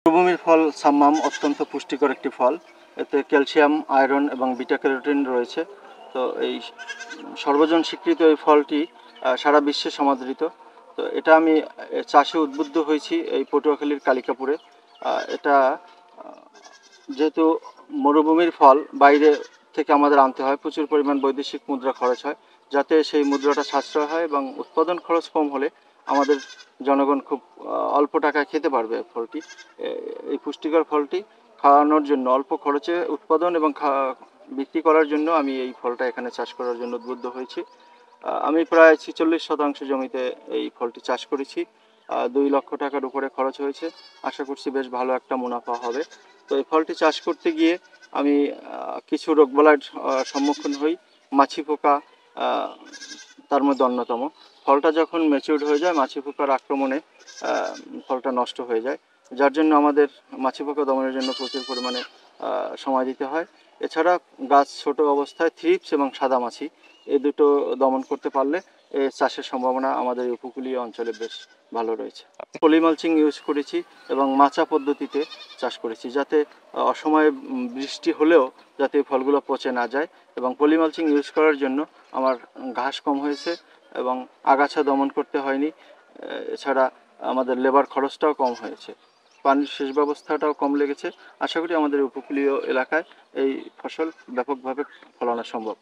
মরুভূমির ফল সাম্মাম অত্যন্ত পুষ্টিকর একটি ফল। এতে ক্যালসিয়াম, আয়রন এবং বিটা ক্যারোটিন রয়েছে। তো এই সর্বজন স্বীকৃত এই ফলটি সারা বিশ্বে সমাদৃত। তো এটা আমি চাষে উদ্বুদ্ধ হয়েছি এই পটুয়াখালীর কালিকাপুরে। এটা যেহেতু মরুভূমির ফল বাইরে থেকে আমাদের আনতে হয়, প্রচুর পরিমাণ বৈদেশিক মুদ্রা খরচ হয়। যাতে সেই মুদ্রাটা সাশ্রয় হয় এবং উৎপাদন খরচ কম হলে আমাদের জনগণ খুব অল্প টাকায় খেতে পারবে ফলটি। এই পুষ্টিকর ফলটি খাওয়ানোর জন্য, অল্প খরচে উৎপাদন এবং বিক্রি করার জন্য আমি এই ফলটা এখানে চাষ করার জন্য উদ্বুদ্ধ হয়েছি। আমি প্রায় 46% জমিতে এই ফলটি চাষ করেছি। 2 লক্ষ টাকার উপরে খরচ হয়েছে। আশা করছি বেশ ভালো একটা মুনাফা হবে। তো এই ফলটি চাষ করতে গিয়ে আমি কিছু রোগবালাইয়ের সম্মুখীন হই। মাছি পোকা তার মধ্যে অন্যতম। ফলটা যখন ম্যাচিউরড হয়ে যায়, মাছি পোকার আক্রমণে ফলটা নষ্ট হয়ে যায়, যার জন্য আমাদের মাছি পোকা দমনের জন্য প্রচুর পরিমাণে সময় দিতে হয়। এছাড়া গাছ ছোট অবস্থায় থ্রিপস এবং সাদামাছি এই দুটো দমন করতে পারলে চাষের সম্ভাবনা আমাদের এই উপকূলীয় অঞ্চলে বেশ ভালো রয়েছে। পলিমালচিং ইউজ করেছি এবং মাচা পদ্ধতিতে চাষ করেছি, যাতে অসময়ে বৃষ্টি হলেও যাতে ফলগুলো পচে না যায়। এবং পলিমালচিং ইউজ করার জন্য আমার ঘাস কম হয়েছে এবং আগাছা দমন করতে হয়নি। এছাড়া আমাদের লেবার খরচটাও কম হয়েছে, পানির সেচ ব্যবস্থাটাও কম লেগেছে। আশা করি আমাদের উপকূলীয় এলাকায় এই ফসল ব্যাপকভাবে ফলানো সম্ভব।